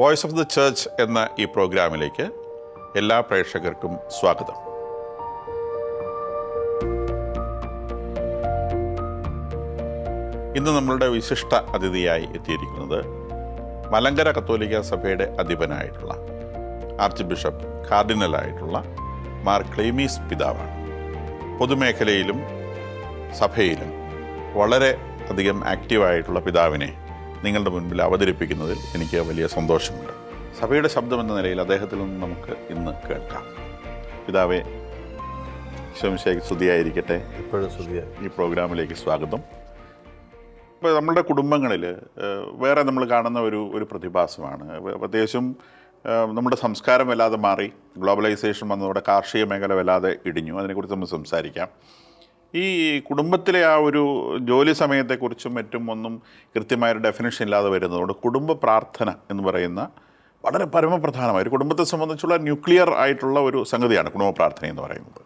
Voice of the church എന്ന ഈ പ്രോഗ്രാമിലേക്ക് എല്ലാ പ്രേക്ഷകർക്കും സ്വാഗതം. ഇന്ന് നമ്മളുടെ വിശിഷ്ട അതിഥിയായി എത്തിയിരിക്കുന്നത് മലങ്കര കത്തോലിക്ക സഭയുടെ അധിപനായിട്ടുള്ള ആർച്ച് ബിഷപ്പ് കാർഡിനലായിട്ടുള്ള മാർ ക്ലീമീസ് പിതാവാണ്. പൊതുമേഖലയിലും സഭയിലും വളരെ അധികം ആക്റ്റീവായിട്ടുള്ള പിതാവിനെ നിങ്ങളുടെ മുൻപിൽ അവതരിപ്പിക്കുന്നതിൽ എനിക്ക് വലിയ സന്തോഷമുണ്ട്. സഭയുടെ ശബ്ദം എന്ന നിലയിൽ അദ്ദേഹത്തിൽ നിന്ന് നമുക്ക് ഇന്ന് കേൾക്കാം. പിതാവെ, ഈശോമിശിഹായ്ക്ക് സ്തുതിയായിരിക്കട്ടെ. എപ്പോഴും സ്തുതിയായി. ഈ പ്രോഗ്രാമിലേക്ക് സ്വാഗതം. ഇപ്പോൾ നമ്മുടെ കുടുംബങ്ങളിൽ വേറെ നമ്മൾ കാണുന്ന ഒരു പ്രതിഭാസമാണ്. പ്രത്യേകിച്ചും നമ്മുടെ സംസ്കാരം വല്ലാതെ മാറി, ഗ്ലോബലൈസേഷൻ വന്നതോടെ കാർഷിക മേഖല വല്ലാതെ ഇടിഞ്ഞു. അതിനെക്കുറിച്ച് നമ്മൾ സംസാരിക്കാം. ഈ കുടുംബത്തിലെ ആ ഒരു ജോലി സമയത്തെക്കുറിച്ചും മറ്റും ഒന്നും കൃത്യമായൊരു ഡെഫിനിഷൻ ഇല്ലാതെ വരുന്നതുകൊണ്ട് കുടുംബ പ്രാർത്ഥന എന്ന് പറയുന്ന വളരെ പരമപ്രധാനമായ ഒരു കുടുംബത്തെ സംബന്ധിച്ചുള്ള ന്യൂക്ലിയർ ആയിട്ടുള്ള ഒരു സംഗതിയാണ് കുടുംബ പ്രാർത്ഥന എന്ന് പറയുന്നത്.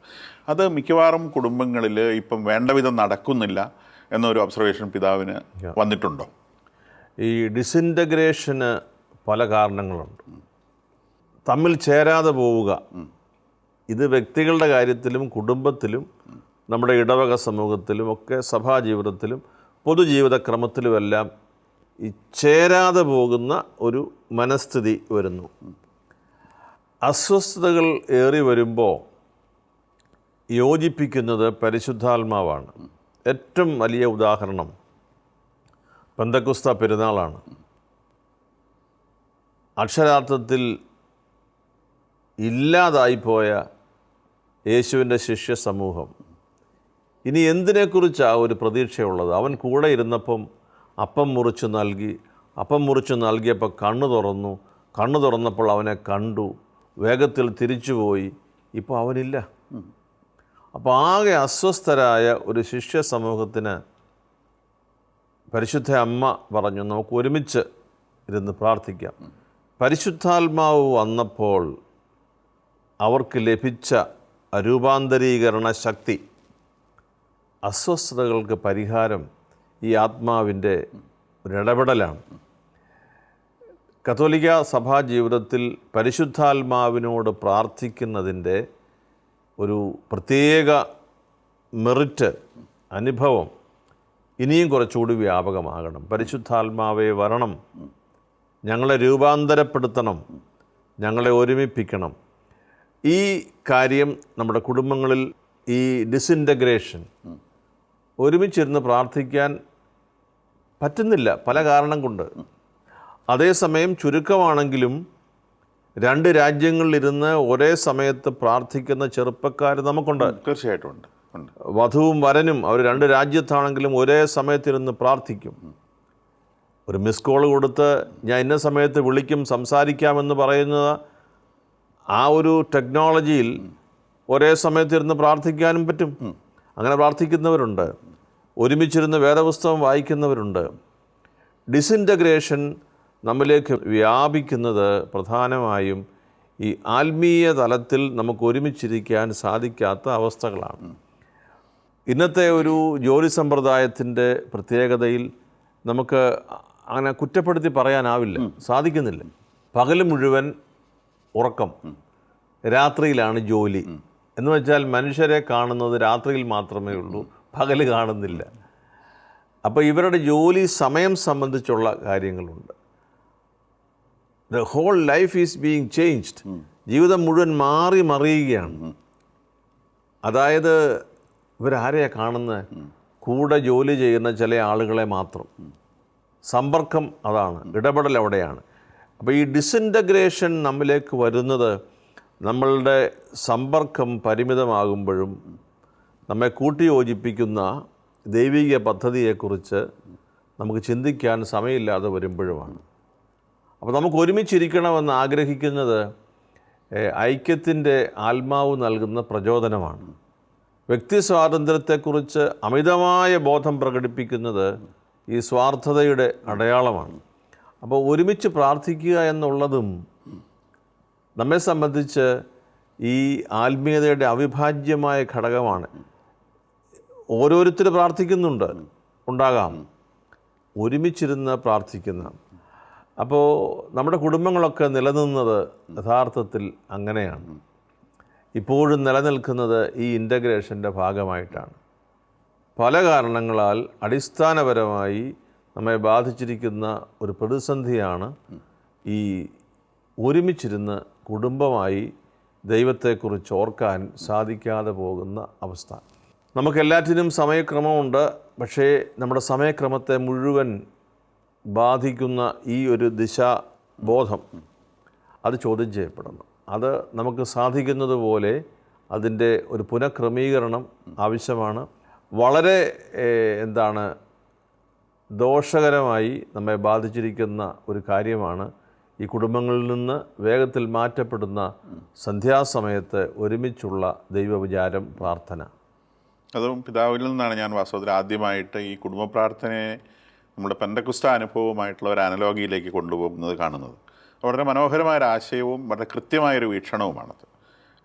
അത് മിക്കവാറും കുടുംബങ്ങളിൽ ഇപ്പം വേണ്ട വിധം നടക്കുന്നില്ല എന്നൊരു ഒബ്സർവേഷൻ പിതാവിന് വന്നിട്ടുണ്ടോ? ഈ ഡിസിൻറ്റഗ്രേഷന് പല കാരണങ്ങളുണ്ട്. തമ്മിൽ ചേരാതെ പോവുക, ഇത് വ്യക്തികളുടെ കാര്യത്തിലും കുടുംബത്തിലും നമ്മുടെ ഇടവക സമൂഹത്തിലും ഒക്കെ സഭാജീവിതത്തിലും പൊതുജീവിതക്രമത്തിലുമെല്ലാം ഈ ചേരാതെ പോകുന്ന ഒരു മനസ്ഥിതി വരുന്നു. അസ്വസ്ഥതകൾ ഏറി വരുമ്പോൾ യോജിപ്പിക്കുന്നത് പരിശുദ്ധാത്മാവാണ്. ഏറ്റവും വലിയ ഉദാഹരണം പെന്തക്കോസ്ത പെരുന്നാളാണ്. അക്ഷരാർത്ഥത്തിൽ ഇല്ലാതായിപ്പോയ യേശുവിൻ്റെ ശിഷ്യ സമൂഹം ഇനി എന്തിനെക്കുറിച്ചാണ് ഒരു പ്രതീക്ഷയുള്ളത്? അവൻ കൂടെ ഇരുന്നപ്പം അപ്പം മുറിച്ച് നൽകിയപ്പോൾ കണ്ണു തുറന്നപ്പോൾ അവനെ കണ്ടു, വേഗത്തിൽ തിരിച്ചുപോയി, ഇപ്പോൾ അവനില്ല. അപ്പോൾ ആകെ അസ്വസ്ഥരായ ഒരു ശിഷ്യ സമൂഹത്തിന് പരിശുദ്ധ അമ്മ പറഞ്ഞു, നമുക്ക് ഒരുമിച്ച് ഇരുന്ന് പ്രാർത്ഥിക്കാം. പരിശുദ്ധാത്മാവ് വന്നപ്പോൾ അവർക്ക് ലഭിച്ച രൂപാന്തരീകരണ ശക്തി, അസ്വസ്ഥതകൾക്ക് പരിഹാരം ഈ ആത്മാവിൻ്റെ ഒരിടപെടലാണ്. കത്തോലിക്ക സഭാ ജീവിതത്തിൽ പരിശുദ്ധാത്മാവിനോട് പ്രാർത്ഥിക്കുന്നതിൻ്റെ ഒരു പ്രത്യേക മെറിറ്റ്, അനുഭവം ഇനിയും കുറച്ചുകൂടി വ്യാപകമാകണം. പരിശുദ്ധാത്മാവേ വരണം, ഞങ്ങളെ രൂപാന്തരപ്പെടുത്തണം, ഞങ്ങളെ ഒരുമിപ്പിക്കണം. ഈ കാര്യം നമ്മുടെ കുടുംബങ്ങളിൽ ഈ ഡിസിൻറ്റഗ്രേഷൻ, ഒരുമിച്ചിരുന്ന് പ്രാർത്ഥിക്കാൻ പറ്റുന്നില്ല പല കാരണം കൊണ്ട്. അതേസമയം ചുരുക്കമാണെങ്കിലും 2 രാജ്യങ്ങളിലിരുന്ന് ഒരേ സമയത്ത് പ്രാർത്ഥിക്കുന്ന ചെറുപ്പക്കാർ നമുക്കുണ്ട്. തീർച്ചയായിട്ടും ഉണ്ട്. വധുവും വരനും അവർ 2 രാജ്യത്താണെങ്കിലും ഒരേ സമയത്തിരുന്ന് പ്രാർത്ഥിക്കും. ഒരു മിസ് കോൾ കൊടുത്ത് ഞാൻ ഇന്ന സമയത്ത് വിളിക്കും, സംസാരിക്കാമെന്ന് പറയുന്നത് ആ ഒരു ടെക്നോളജിയിൽ ഒരേ സമയത്തിരുന്ന് പ്രാർത്ഥിക്കാനും പറ്റും. അങ്ങനെ പ്രാർത്ഥിക്കുന്നവരുണ്ട്. ഒരുമിച്ചിരുന്ന് വേദപുസ്തകം വായിക്കുന്നവരുണ്ട്. ഡിസിൻറ്റഗ്രേഷൻ നമ്മിലേക്ക് വ്യാപിക്കുന്നത് പ്രധാനമായും ഈ ആത്മീയ തലത്തിൽ നമുക്ക് ഒരുമിച്ചിരിക്കാൻ സാധിക്കാത്ത അവസ്ഥകളാണ്. ഇന്നത്തെ ഒരു ജോലി സമ്പ്രദായത്തിൻ്റെ പ്രത്യേകതയിൽ നമുക്ക് അങ്ങനെ കുറ്റപ്പെടുത്തി പറയാനാവില്ല, സാധിക്കുന്നില്ല. പകൽ മുഴുവൻ ഉറക്കം, രാത്രിയിലാണ് ജോലി. എന്ന് വെച്ചാൽ മനുഷ്യരെ കാണുന്നത് രാത്രിയിൽ മാത്രമേ ഉള്ളൂ, പകൽ കാണുന്നില്ല. അപ്പോൾ ഇവരുടെ ജോലി സമയം സംബന്ധിച്ചുള്ള കാര്യങ്ങളുണ്ട്. The whole life is being changed. ജീവിതം മുഴുവൻ മാറി മറിയുകയാണ്. അതായത് ഇവരാരെയാണ് കാണുന്നത്? കൂടെ ജോലി ചെയ്യുന്ന ചില ആളുകളെ മാത്രം. സമ്പർക്കം അതാണ്, ഇടപെടൽ അവിടെയാണ്. അപ്പോൾ ഈ ഡിസിൻറ്റഗ്രേഷൻ നമ്മിലേക്ക് വരുന്നത് നമ്മളുടെ സമ്പർക്കം പരിമിതമാകുമ്പോഴും നമ്മെ കൂട്ടിയോജിപ്പിക്കുന്ന ദൈവിക പദ്ധതിയെക്കുറിച്ച് നമുക്ക് ചിന്തിക്കാൻ സമയമില്ലാതെ വരുമ്പോഴുമാണ്. അപ്പോൾ നമുക്ക് ഒരുമിച്ചിരിക്കണമെന്ന് ആഗ്രഹിക്കുന്നത് ഐക്യത്തിൻ്റെ ആത്മാവ് നൽകുന്ന പ്രചോദനമാണ്. വ്യക്തി സ്വാതന്ത്ര്യത്തെക്കുറിച്ച് അമിതമായ ബോധം പ്രകടിപ്പിക്കുന്നത് ഈ സ്വാർത്ഥതയുടെ അടയാളമാണ്. അപ്പോൾ ഒരുമിച്ച് പ്രാർത്ഥിക്കുക എന്നുള്ളതും നമ്മെ സംബന്ധിച്ച് ഈ ആത്മീയതയുടെ അവിഭാജ്യമായ ഘടകമാണ്. ഓരോരുത്തർ പ്രാർത്ഥിക്കുന്നുണ്ട്, ഉണ്ടാകാം, ഒരുമിച്ചിരുന്ന് പ്രാർത്ഥിക്കുന്ന അപ്പോൾ നമ്മുടെ കുടുംബങ്ങളൊക്കെ നിലനിന്നത് യഥാർത്ഥത്തിൽ അങ്ങനെയാണ്. ഇപ്പോഴും നിലനിൽക്കുന്നത് ഈ ഇൻ്റഗ്രേഷൻ്റെ ഭാഗമായിട്ടാണ്. പല കാരണങ്ങളാൽ അടിസ്ഥാനപരമായി നമ്മെ ബാധിച്ചിരിക്കുന്ന ഒരു പ്രതിസന്ധിയാണ് ഈ ഒരുമിച്ചിരുന്ന് കുടുംബമായി ദൈവത്തെക്കുറിച്ച് ഓർക്കാൻ സാധിക്കാതെ പോകുന്ന അവസ്ഥ. നമുക്കെല്ലാറ്റിനും സമയക്രമമുണ്ട്. പക്ഷേ നമ്മുടെ സമയക്രമത്തെ മുഴുവൻ ബാധിക്കുന്ന ഈ ഒരു ദിശാബോധം അത് ചോദ്യം ചെയ്യപ്പെടണം. അത് നമുക്ക് സാധിക്കുന്നത് പോലെ അതിൻ്റെ ഒരു പുനഃക്രമീകരണം ആവശ്യമാണ്. വളരെ ദോഷകരമായി നമ്മെ ബാധിച്ചിരിക്കുന്ന ഒരു കാര്യമാണ് ഈ കുടുംബങ്ങളിൽ നിന്ന് വേഗത്തിൽ മാറ്റപ്പെടുന്ന സന്ധ്യാസമയത്ത് ഒരുമിച്ചുള്ള ദൈവവിചാരം, പ്രാർത്ഥന. അതും പിതാവിൽ നിന്നാണ് ഞാൻ വാസ്തവത്തിൽ ആദ്യമായിട്ട് ഈ കുടുംബ പ്രാർത്ഥനയെ നമ്മുടെ പെന്തക്കോസ്ത അനുഭവമായിട്ടുള്ള ഒരു അനലോഗിയിലേക്ക് കൊണ്ടുപോകുന്നത് കാണുന്നത്. വളരെ മനോഹരമായ ഒരു ആശയവും വളരെ കൃത്യമായൊരു വീക്ഷണവുമാണത്.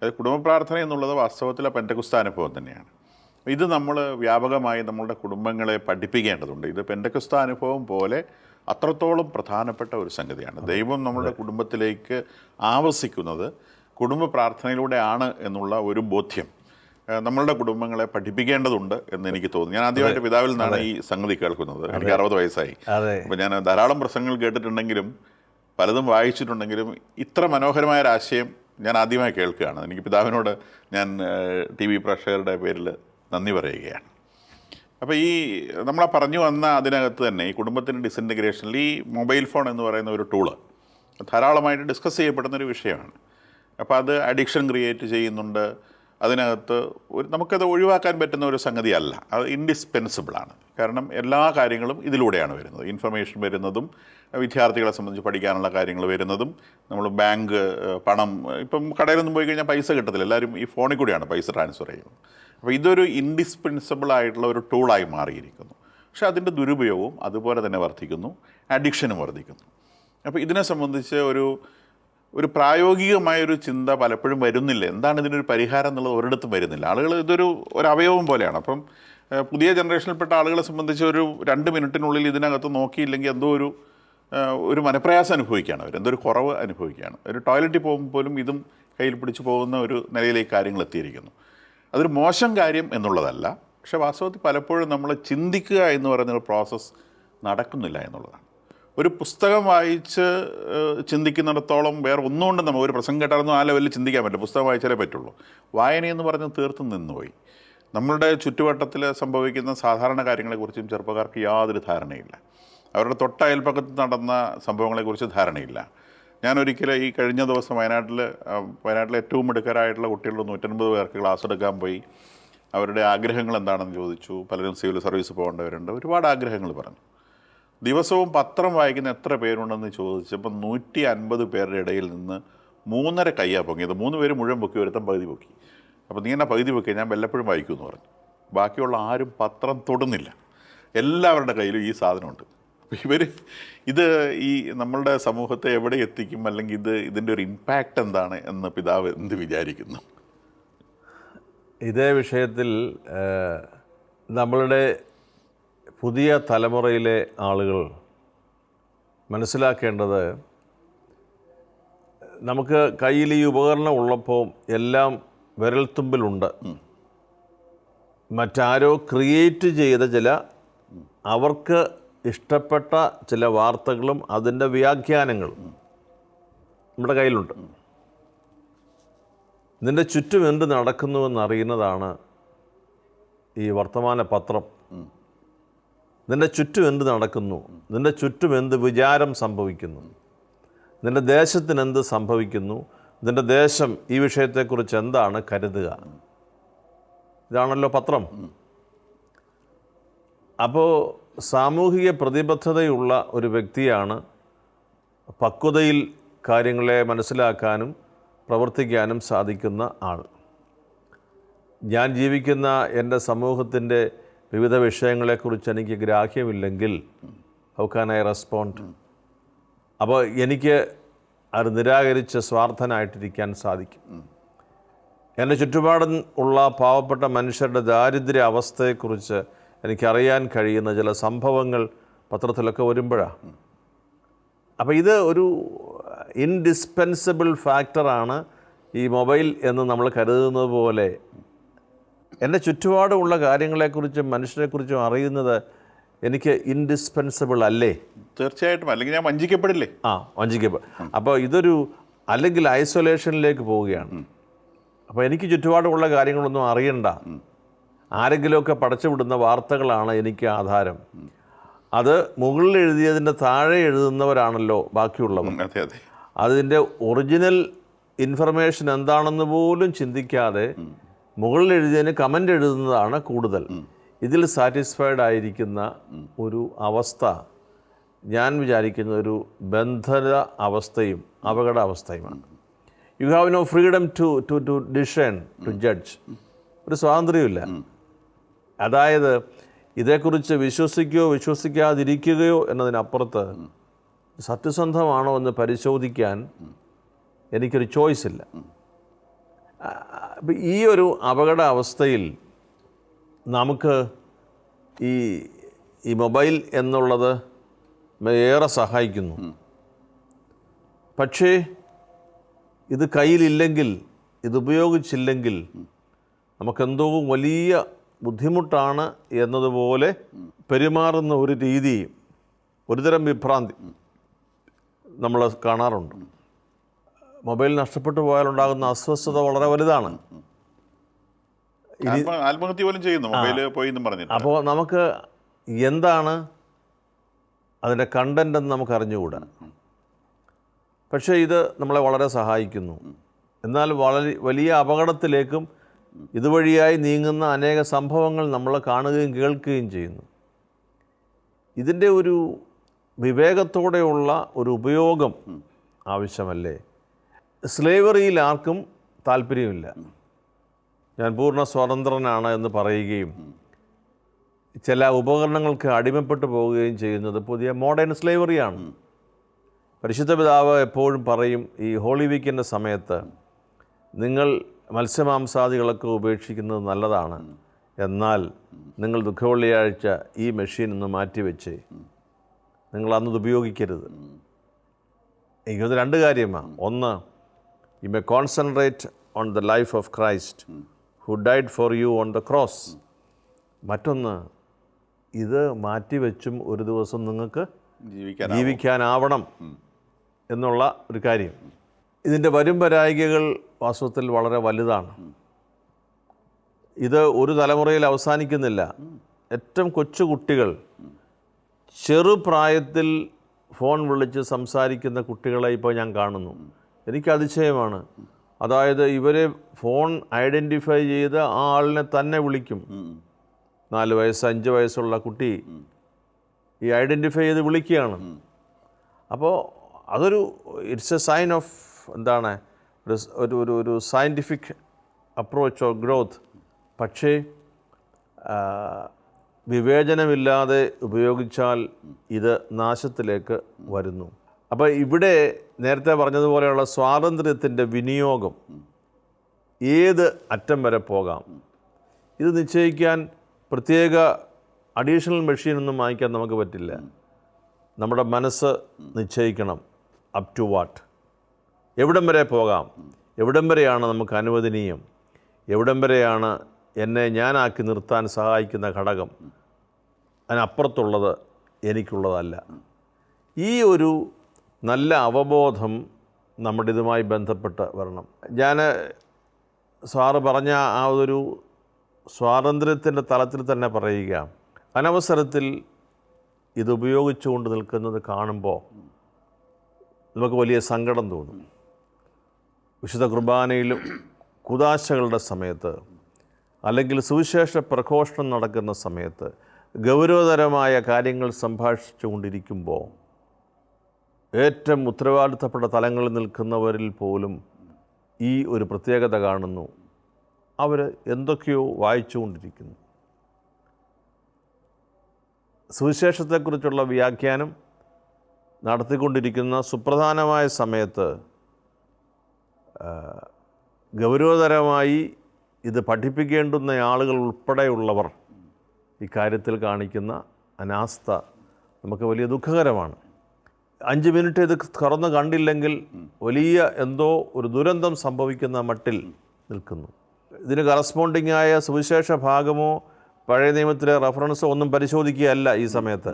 അത് കുടുംബ പ്രാർത്ഥന എന്നുള്ളത് വാസ്തവത്തിൽ പെന്തക്കോസ്ത അനുഭവം തന്നെയാണ്. ഇത് നമ്മൾ വ്യാപകമായി നമ്മളുടെ കുടുംബങ്ങളെ പഠിപ്പിക്കേണ്ടതുണ്ട്. ഇത് പെന്തക്കോസ്ത അനുഭവം പോലെ അത്രത്തോളം പ്രധാനപ്പെട്ട ഒരു സംഗതിയാണ്. ദൈവം നമ്മളുടെ കുടുംബത്തിലേക്ക് ആവസിക്കുന്നത് കുടുംബ പ്രാർത്ഥനയിലൂടെയാണ് എന്നുള്ള ഒരു ബോധ്യം നമ്മളുടെ കുടുംബങ്ങളെ പഠിപ്പിക്കേണ്ടതുണ്ട് എന്ന് എനിക്ക് തോന്നുന്നു. ഞാൻ ആദ്യമായിട്ട് പിതാവിൽ നിന്നാണ് ഈ സംഗതി കേൾക്കുന്നത്. എനിക്ക് 60 വയസ്സായി. അപ്പോൾ ഞാൻ ധാരാളം പ്രസംഗങ്ങൾ കേട്ടിട്ടുണ്ടെങ്കിലും പലതും വായിച്ചിട്ടുണ്ടെങ്കിലും ഇത്ര മനോഹരമായ ഒരു ആശയം ഞാൻ ആദ്യമായി കേൾക്കുകയാണ്. എനിക്ക് പിതാവിനോട് ഞാൻ TV പ്രേക്ഷകരുടെ പേരിൽ നന്ദി പറയുകയാണ്. അപ്പോൾ ഈ നമ്മളെ പറഞ്ഞു വന്ന അതിനകത്ത് തന്നെ ഈ കുടുംബത്തിൻ്റെ ഡിസിൻറ്റഗ്രേഷനിൽ ഈ മൊബൈൽ ഫോൺ എന്ന് പറയുന്ന ഒരു ടൂള് ധാരാളമായിട്ട് ഡിസ്കസ് ചെയ്യപ്പെടുന്നൊരു വിഷയമാണ്. അപ്പോൾ അത് അഡിക്ഷൻ ക്രിയേറ്റ് ചെയ്യുന്നുണ്ട്. അതിനകത്ത് നമുക്കത് ഒഴിവാക്കാൻ പറ്റുന്ന ഒരു സംഗതിയല്ല, അത് ഇൻഡിസ്പെൻസിബിളാണ്. കാരണം എല്ലാ കാര്യങ്ങളും ഇതിലൂടെയാണ് വരുന്നത്. ഇൻഫർമേഷൻ വരുന്നതും വിദ്യാർത്ഥികളെ സംബന്ധിച്ച് പഠിക്കാനുള്ള കാര്യങ്ങൾ വരുന്നതും, നമ്മൾ ബാങ്ക് പണം ഇപ്പം കടയിലൊന്നും പോയി കഴിഞ്ഞാൽ പൈസ കിട്ടത്തില്ല, എല്ലാവരും ഈ ഫോണിൽ കൂടിയാണ് പൈസ ട്രാൻസ്ഫർ ചെയ്യുന്നത്. അപ്പോൾ ഇതൊരു ഇൻഡിസ്പെൻസിബിൾ ആയിട്ടുള്ള ഒരു ടൂളായി മാറിയിരിക്കുന്നു. പക്ഷേ അതിൻ്റെ ദുരുപയോഗവും അതുപോലെ തന്നെ വർദ്ധിക്കുന്നു, അഡിക്ഷനും വർദ്ധിക്കുന്നു. അപ്പോൾ ഇതിനെ സംബന്ധിച്ച് ഒരു പ്രായോഗികമായൊരു ചിന്ത പലപ്പോഴും വരുന്നില്ല. എന്താണ് ഇതിനൊരു പരിഹാരം എന്നുള്ളത് ഒരിടത്തും വരുന്നില്ല. ആളുകൾ ഇതൊരു അവയവം പോലെയാണ്. അപ്പം പുതിയ ജനറേഷനിൽപ്പെട്ട ആളുകളെ സംബന്ധിച്ച് ഒരു 2 മിനിറ്റിനുള്ളിൽ ഇതിനകത്ത് നോക്കിയില്ലെങ്കിൽ എന്തോ ഒരു മനപ്രയാസം അനുഭവിക്കുകയാണ് അവർ, എന്തോ ഒരു കുറവ് അനുഭവിക്കുകയാണ്. ഒരു ടോയ്ലറ്റിൽ പോകുമ്പോൾ പോലും ഇതും കയ്യിൽ പിടിച്ച് പോകുന്ന ഒരു നിലയിലേക്ക് കാര്യങ്ങൾ എത്തിയിരിക്കുന്നു. അതൊരു മോശം കാര്യം എന്നുള്ളതല്ല, പക്ഷേ വാസ്തവത്തിൽ പലപ്പോഴും നമ്മൾ ചിന്തിക്കുക എന്ന് പറയുന്ന പ്രോസസ്സ് നടക്കുന്നില്ല എന്നുള്ളതാണ്. ഒരു പുസ്തകം വായിച്ച് ചിന്തിക്കുന്നിടത്തോളം വേറെ ഒന്നുകൊണ്ടും നമ്മൾ ഒരു പ്രസംഗം കേട്ടാലൊന്നും ആ ലെവലിൽ ചിന്തിക്കാൻ പറ്റില്ല. പുസ്തകം വായിച്ചാലേ പറ്റുള്ളൂ. വായനയെന്ന് പറഞ്ഞ് തീർത്തും നിന്നുപോയി. നമ്മളുടെ ചുറ്റുവട്ടത്തിൽ സംഭവിക്കുന്ന സാധാരണ കാര്യങ്ങളെക്കുറിച്ചും ചെറുപ്പക്കാർക്ക് യാതൊരു ധാരണയില്ല. അവരുടെ തൊട്ടയൽപ്പക്കത്ത് നടന്ന സംഭവങ്ങളെക്കുറിച്ച് ധാരണയില്ല. ഞാനൊരിക്കലും ഈ കഴിഞ്ഞ ദിവസം വയനാട്ടിലെ ഏറ്റവും മിടുക്കരായിട്ടുള്ള കുട്ടികളുടെ 150 പേർക്ക് ക്ലാസ് എടുക്കാൻ പോയി. അവരുടെ ആഗ്രഹങ്ങൾ എന്താണെന്ന് ചോദിച്ചു. പലരും സിവിൽ സർവീസ് പോകേണ്ടവരുണ്ട്. ഒരുപാട് ആഗ്രഹങ്ങൾ പറഞ്ഞു. ദിവസവും പത്രം വായിക്കുന്ന എത്ര പേരുണ്ടെന്ന് ചോദിച്ചപ്പോൾ 150 പേരുടെ ഇടയിൽ നിന്ന് 3.5 കയ്യാ പൊങ്ങിയത്. 3 പേര് മുഴുവൻ പൊക്കി, ഒരുത്തൻ പകുതി പൊക്കി. അപ്പോൾ നീ എന്നെ പകുതി പൊക്കി, ഞാൻ വല്ലപ്പോഴും വായിക്കുമെന്ന് പറഞ്ഞു. ബാക്കിയുള്ള ആരും പത്രം തൊടുന്നില്ല. എല്ലാവരുടെ കയ്യിലും ഈ സാധനമുണ്ട്. അപ്പോൾ ഇത് ഈ നമ്മളുടെ സമൂഹത്തെ എവിടെ എത്തിക്കും, അല്ലെങ്കിൽ ഇതിൻ്റെ ഒരു ഇമ്പാക്റ്റ് എന്താണ് എന്ന് പിതാവ് എന്ത് വിചാരിക്കുന്നു? ഇതേ വിഷയത്തിൽ നമ്മളുടെ പുതിയ തലമുറയിലെ ആളുകൾ മനസ്സിലാക്കേണ്ടത്, നമുക്ക് കയ്യിൽ ഈ ഉപകരണം ഉള്ളപ്പോൾ എല്ലാം വിരൽത്തുമ്പിലുണ്ട്. മറ്റാരോ ക്രിയേറ്റ് ചെയ്ത ചില അവർക്ക് ഇഷ്ടപ്പെട്ട ചില വാർത്തകളും അതിൻ്റെ വ്യാഖ്യാനങ്ങളും നമ്മുടെ കയ്യിലുണ്ട്. നിൻ്റെ ചുറ്റും എന്ത് നടക്കുന്നുവെന്നറിയുന്നതാണ് ഈ വർത്തമാന പത്രം. നിൻ്റെ ചുറ്റും എന്ത് നടക്കുന്നു, നിൻ്റെ ചുറ്റും എന്ത് വിചാരം സംഭവിക്കുന്നു, നിൻ്റെ ദേശത്തിന് എന്ത് സംഭവിക്കുന്നു, നിൻ്റെ ദേശം ഈ വിഷയത്തെക്കുറിച്ച് എന്താണ് കരുതുക, ഇതാണല്ലോ പത്രം. അപ്പോൾ സാമൂഹിക പ്രതിബദ്ധതയുള്ള ഒരു വ്യക്തിയാണ് പക്വതയിൽ കാര്യങ്ങളെ മനസ്സിലാക്കാനും പ്രവർത്തിക്കാനും സാധിക്കുന്ന ആൾ. ഞാൻ ജീവിക്കുന്ന എൻ്റെ സമൂഹത്തിൻ്റെ വിവിധ വിഷയങ്ങളെക്കുറിച്ച് എനിക്ക് ഗ്രാഹ്യമില്ലെങ്കിൽ ഹൗ കാൻ ഐ റെസ്പോണ്ട്? അപ്പോൾ എനിക്ക് അത് നിരാകരിച്ച് സ്വാർത്ഥനായിട്ടിരിക്കാൻ സാധിക്കും. എൻ്റെ ചുറ്റുപാടും ഉള്ള പാവപ്പെട്ട മനുഷ്യരുടെ ദാരിദ്ര്യ അവസ്ഥയെക്കുറിച്ച് എനിക്കറിയാൻ കഴിയുന്ന ചില സംഭവങ്ങൾ പത്രത്തിലൊക്കെ വരുമ്പോഴാണ്. അപ്പോൾ ഇത് ഒരു ഇൻഡിസ്പെൻസിബിൾ ഫാക്ടറാണ് ഈ മൊബൈൽ എന്ന് നമ്മൾ കരുതുന്നത് പോലെ. എൻ്റെ ചുറ്റുപാടുമുള്ള കാര്യങ്ങളെക്കുറിച്ചും മനുഷ്യരെക്കുറിച്ചും അറിയുന്നത് എനിക്ക് ഇൻഡിസ്പെൻസിബിൾ അല്ലേ? തീർച്ചയായിട്ടും, അല്ലെങ്കിൽ ഞാൻ വഞ്ചിക്കപ്പെടില്ലേ? വഞ്ചിക്കപ്പെടും. അപ്പോൾ ഇതൊരു അല്ലെങ്കിൽ ഐസൊലേഷനിലേക്ക് പോവുകയാണ്. അപ്പോൾ എനിക്ക് ചുറ്റുപാടുമുള്ള കാര്യങ്ങളൊന്നും അറിയണ്ട, ആരെങ്കിലുമൊക്കെ പടച്ചുവിടുന്ന വാർത്തകളാണ് എനിക്ക് ആധാരം. അത് മുകളിൽ എഴുതിയതിൻ്റെ താഴെ എഴുതുന്നവരാണല്ലോ ബാക്കിയുള്ളവർ. അതെ അതെ. അതിൻ്റെ ഒറിജിനൽ ഇൻഫർമേഷൻ എന്താണെന്ന് പോലും ചിന്തിക്കാതെ മുകളിൽ എഴുതിയതിന് കമൻ്റ് എഴുതുന്നതാണ് കൂടുതൽ. ഇതിൽ സാറ്റിസ്ഫൈഡ് ആയിരിക്കുന്ന ഒരു അവസ്ഥ ഞാൻ വിചാരിക്കുന്ന ഒരു ബന്ധന അവസ്ഥയും അപകട അവസ്ഥയുമാണ്. You have no freedom to design, to judge. ഒരു സ്വാതന്ത്ര്യമില്ല. അതായത് ഇതേക്കുറിച്ച് വിശ്വസിക്കുകയോ വിശ്വസിക്കാതിരിക്കുകയോ എന്നതിനപ്പുറത്ത് സത്യസന്ധമാണോ എന്ന് പരിശോധിക്കാൻ എനിക്കൊരു ചോയ്സ് ഇല്ല. ഈ ഒരു അപകട അവസ്ഥയിൽ നമുക്ക് ഈ മൊബൈൽ എന്നുള്ളത് ഏറെ സഹായിക്കുന്നു. പക്ഷേ ഇത് കയ്യിലില്ലെങ്കിൽ, ഇത് ഉപയോഗിച്ചില്ലെങ്കിൽ നമുക്കെന്തോ വലിയ ബുദ്ധിമുട്ടാണ് എന്നതുപോലെ പെരുമാറുന്ന ഒരു രീതി, ഒരുതരം വിഭ്രാന്തി നമ്മൾ കാണാറുണ്ട്. മൊബൈൽ നഷ്ടപ്പെട്ടു പോയാലുണ്ടാകുന്ന അസ്വസ്ഥത വളരെ വലുതാണ്. ആത്മഹത്യ പോലും ചെയ്യുന്നു മൊബൈൽ പോയി എന്നും പറഞ്ഞിട്ട്. അപ്പോൾ നമുക്ക് എന്താണ് അതിൻ്റെ കണ്ടൻ്റ് എന്ന് നമുക്ക് അറിഞ്ഞുകൂടാ. പക്ഷേ ഇത് നമ്മളെ വളരെ സഹായിക്കുന്നു. എന്നാൽ വലിയ അപകടത്തിലേക്കും ഇതുവഴിയായി നീങ്ങുന്ന അനേക സംഭവങ്ങൾ നമ്മൾ കാണുകയും കേൾക്കുകയും ചെയ്യുന്നു. ഇതിൻ്റെ ഒരു വിവേകത്തോടെയുള്ള ഒരു ഉപയോഗം ആവശ്യമല്ലേ? സ്ലേവറിയിൽ ആർക്കും താല്പര്യമില്ല. ഞാൻ പൂർണ്ണ സ്വതന്ത്രനാണ് എന്ന് പറയുകയും ചില ഉപകരണങ്ങൾക്ക് അടിമപ്പെട്ടു പോവുകയും ചെയ്യുന്നത് പുതിയ മോഡേൺ സ്ലേവറിയാണ്. പരിശുദ്ധ പിതാവ് എപ്പോഴും പറയും, ഈ ഹോളി വീക്കിൻ്റെ സമയത്ത് നിങ്ങൾ മത്സ്യമാംസാദികളൊക്കെ ഉപേക്ഷിക്കുന്നത് നല്ലതാണ്, എന്നാൽ നിങ്ങൾ ദുഃഖവെള്ളിയാഴ്ച ഈ മെഷീൻ ഒന്ന് മാറ്റിവെച്ച് നിങ്ങൾ അന്നത് ഉപയോഗിക്കരുത്. എനിക്കത് രണ്ട് കാര്യമാണ്. ഒന്ന്, you may concentrate on the life of Christ who died for you on the cross. മറ്റൊന്ന്, ഇത് മാറ്റിവെച്ചും ഒരു ദിവസം നിങ്ങൾക്ക് ജീവിക്കാനാവണം എന്നുള്ള ഒരു കാര്യം. ഇതിൻ്റെ വരും വരായികകൾ വാസ്തവത്തിൽ വളരെ വലുതാണ്. ഇത് ഒരു തലമുറയിൽ അവസാനിക്കുന്നില്ല. ഏറ്റവും കൊച്ചു കുട്ടികൾ, ചെറുപ്രായത്തിൽ ഫോൺ വിളിച്ച് സംസാരിക്കുന്ന കുട്ടികളെ ഇപ്പോൾ ഞാൻ കാണുന്നു. എനിക്ക് അതിശയമാണ്. അതായത് ഇവരെ ഫോൺ ഐഡൻറ്റിഫൈ ചെയ്ത് ആ ആളിനെ തന്നെ വിളിക്കും. 4 വയസ്സ് 5 വയസ്സുള്ള കുട്ടി ഈ ഐഡൻറ്റിഫൈ ചെയ്ത് വിളിക്കുകയാണ്. അപ്പോൾ അതൊരു ഇറ്റ്സ് എ സൈൻ ഓഫ് എന്താണ്, ഒരു സയൻറ്റിഫിക് അപ്രോച്ച് ഓഫ് ഗ്രോത്ത്. പക്ഷേ വിവേചനമില്ലാതെ ഉപയോഗിച്ചാൽ ഇത് നാശത്തിലേക്ക് വരുന്നു. അപ്പോൾ ഇവിടെ നേരത്തെ പറഞ്ഞതുപോലെയുള്ള സ്വാതന്ത്ര്യത്തിൻ്റെ വിനിയോഗം ഏത് അറ്റം വരെ പോകാം, ഇത് നിശ്ചയിക്കാൻ പ്രത്യേക അഡീഷണൽ മെഷീനൊന്നും വാങ്ങിക്കാൻ നമുക്ക് പറ്റില്ല. നമ്മുടെ മനസ്സ് നിശ്ചയിക്കണം അപ് ടു വാട്ട്, എവിടം വരെ പോകാം, എവിടം വരെയാണ് നമുക്ക് അനുവദനീയം, എവിടം വരെയാണ് എന്നെ ഞാനാക്കി നിർത്താൻ സഹായിക്കുന്ന ഘടകം, അതിനപ്പുറത്തുള്ളത് എനിക്കുള്ളതല്ല. ഈ ഒരു നല്ല അവബോധം നമ്മുടെ ഇതുമായി ബന്ധപ്പെട്ട് വരണം. ഞാൻ സാറ് പറഞ്ഞ ആ ഒരു സ്വാതന്ത്ര്യത്തിൻ്റെ തലത്തിൽ തന്നെ പറയുക, അനവസരത്തിൽ ഇത് ഉപയോഗിച്ചുകൊണ്ട് നിൽക്കുന്നത് കാണുമ്പോൾ നമുക്ക് വലിയ സങ്കടം തോന്നും. വിശുദ്ധ കുർബാനയിലും കുദാശകളുടെ സമയത്ത് അല്ലെങ്കിൽ സുവിശേഷ പ്രഘോഷണം നടക്കുന്ന സമയത്ത് ഗൗരവതരമായ കാര്യങ്ങൾ സംഭാഷിച്ചു കൊണ്ടിരിക്കുമ്പോൾ ഏറ്റവും ഉത്തരവാദിത്തപ്പെട്ട തലങ്ങളിൽ നിൽക്കുന്നവരിൽ പോലും ഈ ഒരു പ്രത്യേകത കാണുന്നു. അവർ എന്തൊക്കെയോ വായിച്ചുകൊണ്ടിരിക്കുന്നു. സുവിശേഷത്തെക്കുറിച്ചുള്ള വ്യാഖ്യാനം നടത്തിക്കൊണ്ടിരിക്കുന്ന സുപ്രധാനമായ സമയത്ത് ഗൗരവതരമായി ഇത് പഠിപ്പിക്കേണ്ടുന്ന ആളുകൾ ഉൾപ്പെടെയുള്ളവർ ഇക്കാര്യത്തിൽ കാണിക്കുന്ന അനാസ്ഥ നമുക്ക് വലിയ ദുഃഖകരമാണ്. 5 മിനിറ്റ് ഇത് തുറന്ന് കണ്ടില്ലെങ്കിൽ വലിയ എന്തോ ഒരു ദുരന്തം സംഭവിക്കുന്ന മട്ടിൽ നിൽക്കുന്നു. ഇതിന് കറസ്പോണ്ടിങ് ആയ സുവിശേഷ ഭാഗമോ പഴയ നിയമത്തിലെ റെഫറൻസോ ഒന്നും പരിശോധിക്കുകയല്ല ഈ സമയത്ത്.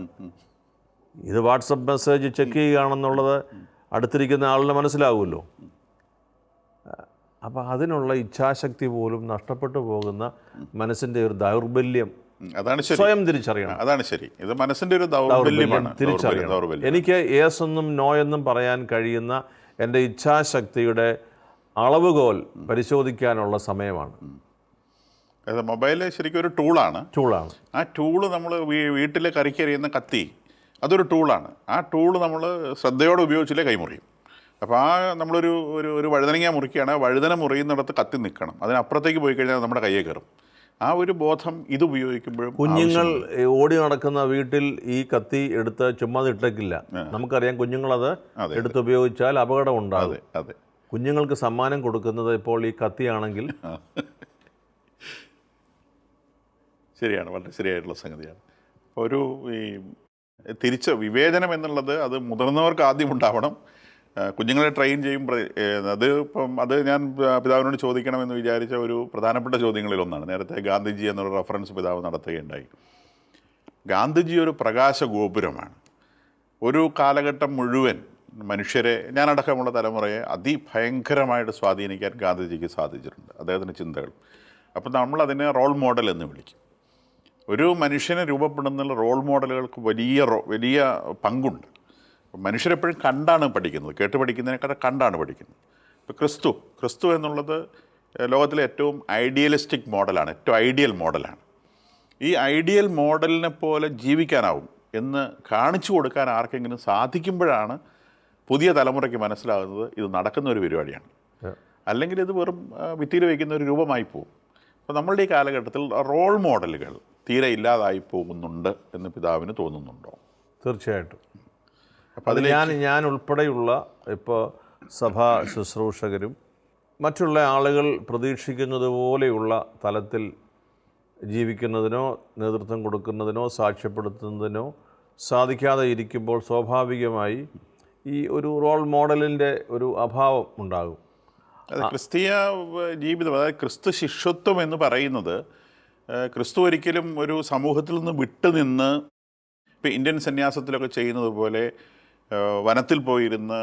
ഇത് വാട്സപ്പ് മെസ്സേജ് ചെക്ക് ചെയ്യുകയാണെന്നുള്ളത് അടുത്തിരിക്കുന്ന ആളിന് മനസ്സിലാവുമല്ലോ. അപ്പോൾ അതിനുള്ള ഇച്ഛാശക്തി പോലും നഷ്ടപ്പെട്ടു പോകുന്ന മനസ്സിൻ്റെ ഒരു ദൗർബല്യം അതാണ് ശരി. സ്വയം തിരിച്ചറിയണം. അതാണ് ശരി. ഇത് മനസ്സിൻ്റെ ഒരു ദൗർബല്യമാണ്. തിരിച്ചറിയണം. എനിക്ക് യേസ് എന്നും നോ എന്നും പറയാൻ കഴിയുന്ന എൻ്റെ ഇച്ഛാശക്തിയുടെ അളവുകോൽ പരിശോധിക്കാനുള്ള സമയമാണ്. അതായത് മൊബൈൽ ശരിക്കും ഒരു ടൂളാണ്. ആ ടൂള് നമ്മൾ വീട്ടിൽ കറിക്കരിയുന്ന കത്തി അതൊരു ടൂളാണ്. ആ ടൂള് നമ്മൾ ശ്രദ്ധയോടെ ഉപയോഗിച്ചില്ലേ കൈമുറിയും. അപ്പോൾ ആ നമ്മളൊരു ഒരു വഴുതനങ്ങ മുറിക്കുകയാണ്, വഴുതന മുറിയുന്നിടത്ത് കത്തി നിൽക്കണം. അതിനപ്പുറത്തേക്ക് പോയി കഴിഞ്ഞാൽ നമ്മുടെ കയ്യെ കയറും. ആ ഒരു ബോധം ഇത് ഉപയോഗിക്കുമ്പോഴും കുഞ്ഞുങ്ങൾ ഓടി നടക്കുന്ന വീട്ടിൽ ഈ കത്തി എടുത്ത് ചുമ്മാ ഇട്ടേക്കില്ല. നമുക്കറിയാം കുഞ്ഞുങ്ങളത് എടുത്തുപയോഗിച്ചാൽ അപകടം ഉണ്ടാകും. അതെ, കുഞ്ഞുങ്ങൾക്ക് സമ്മാനം കൊടുക്കുന്നത് ഇപ്പോൾ ഈ കത്തിയാണെങ്കിൽ ശരിയാണ്, വളരെ ശരിയായിട്ടുള്ള സംഗതിയാണ്. ഒരു ഈ വിവേചനം എന്നുള്ളത് അത് മുതിർന്നവർക്ക് ആദ്യം ഉണ്ടാവണം. കുഞ്ഞുങ്ങളെ ട്രെയിൻ ചെയ്യുമ്പോൾ അത് ഞാൻ പിതാവിനോട് ചോദിക്കണമെന്ന് വിചാരിച്ച ഒരു പ്രധാനപ്പെട്ട ചോദ്യങ്ങളിലൊന്നാണ്. നേരത്തെ ഗാന്ധിജി എന്നൊരു റെഫറൻസ് പിതാവ് നടത്തുകയുണ്ടായി. ഗാന്ധിജി ഒരു പ്രകാശ ഗോപുരമാണ്. ഒരു കാലഘട്ടം മുഴുവൻ മനുഷ്യരെ, ഞാനടക്കമുള്ള തലമുറയെ അതിഭയങ്കരമായിട്ട് സ്വാധീനിക്കാൻ ഗാന്ധിജിക്ക് സാധിച്ചിട്ടുണ്ട്, അദ്ദേഹത്തിൻ്റെ ചിന്തകൾ. അപ്പോൾ നമ്മളതിനെ റോൾ മോഡൽ എന്ന് വിളിക്കും. ഒരു മനുഷ്യനെ രൂപപ്പെടുന്ന റോൾ മോഡലുകൾക്ക് വലിയ പങ്കുണ്ട്. മനുഷ്യരെപ്പോഴും കണ്ടാണ് പഠിക്കുന്നത്, കേട്ട് പഠിക്കുന്നതിനേക്കാൾ കണ്ടാണ് പഠിക്കുന്നത്. ഇപ്പോൾ ക്രിസ്തു എന്നുള്ളത് ലോകത്തിലെ ഏറ്റവും ഐഡിയലിസ്റ്റിക് മോഡലാണ്, ഏറ്റവും ഐഡിയൽ മോഡലാണ്. ഈ ഐഡിയൽ മോഡലിനെ പോലെ ജീവിക്കാനാവും എന്ന് കാണിച്ചു കൊടുക്കാൻ ആർക്കെങ്കിലും സാധിക്കുമ്പോഴാണ് പുതിയ തലമുറയ്ക്ക് മനസ്സിലാകുന്നത് ഇത് നടക്കുന്ന ഒരു പരിപാടിയാണ്. അല്ലെങ്കിൽ ഇത് വെറും ഭിത്തിയിൽ വയ്ക്കുന്ന ഒരു രൂപമായി പോകും. അപ്പോൾ നമ്മളുടെ ഈ കാലഘട്ടത്തിൽ റോൾ മോഡലുകൾ തീരെ ഇല്ലാതായി പോകുന്നുണ്ട് എന്ന് പിതാവിന് തോന്നുന്നുണ്ടോ? തീർച്ചയായിട്ടും. അപ്പോൾ അതിൽ ഞാൻ ഉൾപ്പെടെയുള്ള ഇപ്പോൾ സഭാ ശുശ്രൂഷകരും മറ്റുള്ള ആളുകൾ പ്രതീക്ഷിക്കുന്നത് പോലെയുള്ള തലത്തിൽ ജീവിക്കുന്നതിനോ നേതൃത്വം കൊടുക്കുന്നതിനോ സാക്ഷ്യപ്പെടുത്തുന്നതിനോ സാധിക്കാതെ ഇരിക്കുമ്പോൾ സ്വാഭാവികമായി ഈ ഒരു റോൾ മോഡലിൻ്റെ ഒരു അഭാവം ഉണ്ടാകും. അത് ക്രിസ്തീയ ജീവിതം, അതായത് ക്രിസ്തു ശിഷ്യത്വം എന്ന് പറയുന്നത് ക്രിസ്തു ഒരിക്കലും ഒരു സമൂഹത്തിൽ നിന്ന് വിട്ടുനിന്ന് ഇപ്പോൾ ഇന്ത്യൻ സന്യാസത്തിലൊക്കെ ചെയ്യുന്നത് പോലെ വനത്തിൽ പോയിരുന്ന്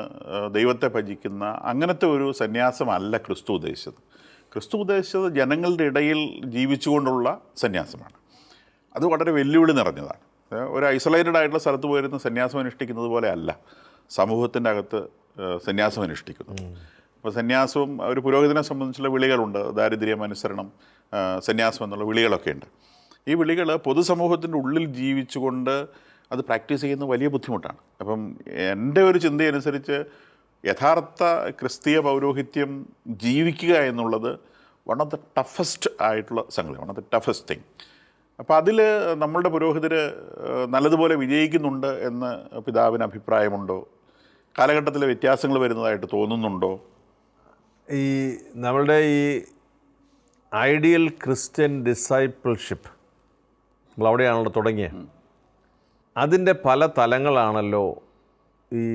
ദൈവത്തെ ഭജിക്കുന്ന അങ്ങനത്തെ ഒരു സന്യാസമല്ല ക്രിസ്തു ഉദ്ദേശിച്ചത്. ക്രിസ്തു ഉദ്ദേശിച്ചത് ജനങ്ങളുടെ ഇടയിൽ ജീവിച്ചുകൊണ്ടുള്ള സന്യാസമാണ്. അത് വളരെ വെല്ലുവിളി നിറഞ്ഞതാണ്. ഒരു ഐസൊലേറ്റഡ് ആയിട്ടുള്ള സ്ഥലത്ത് പോയിരുന്ന് സന്യാസം അനുഷ്ഠിക്കുന്നത് പോലെ അല്ല സമൂഹത്തിൻ്റെ അകത്ത് സന്യാസം അനുഷ്ഠിക്കുന്നത്. അപ്പോൾ സന്യാസവും ഒരു പുരോഹിതനെ സംബന്ധിച്ചുള്ള വിളികളുണ്ട്, ദാരിദ്ര്യം, അനുസരണം, സന്യാസം എന്നുള്ള വിളികളൊക്കെ ഉണ്ട്. ഈ വിളികൾ പൊതുസമൂഹത്തിൻ്റെ ഉള്ളിൽ ജീവിച്ചുകൊണ്ട് അത് പ്രാക്ടീസ് ചെയ്യുന്നത് വലിയ ബുദ്ധിമുട്ടാണ്. അപ്പം എൻ്റെ ഒരു ചിന്തയനുസരിച്ച് യഥാർത്ഥ ക്രിസ്തീയ പൗരോഹിത്യം ജീവിക്കുക എന്നുള്ളത് വൺ ഓഫ് ദ ടഫസ്റ്റ് ആയിട്ടുള്ള സംഗതി, one of the toughest thing. അപ്പോൾ അതിൽ നമ്മളുടെ പുരോഹിതർ നല്ലതുപോലെ വിജയിക്കുന്നുണ്ട് എന്ന് പിതാവിന് അഭിപ്രായമുണ്ടോ? കാലഘട്ടത്തിലെ വ്യത്യാസങ്ങൾ വരുന്നതായിട്ട് തോന്നുന്നുണ്ടോ? ഈ നമ്മളുടെ ഈ ഐഡിയൽ ക്രിസ്ത്യൻ ഡിസൈപ്പിൾഷിപ്പ് നമ്മളവിടെയാണല്ലോ തുടങ്ങിയത്. അതിൻ്റെ പല തലങ്ങളാണല്ലോ ഈ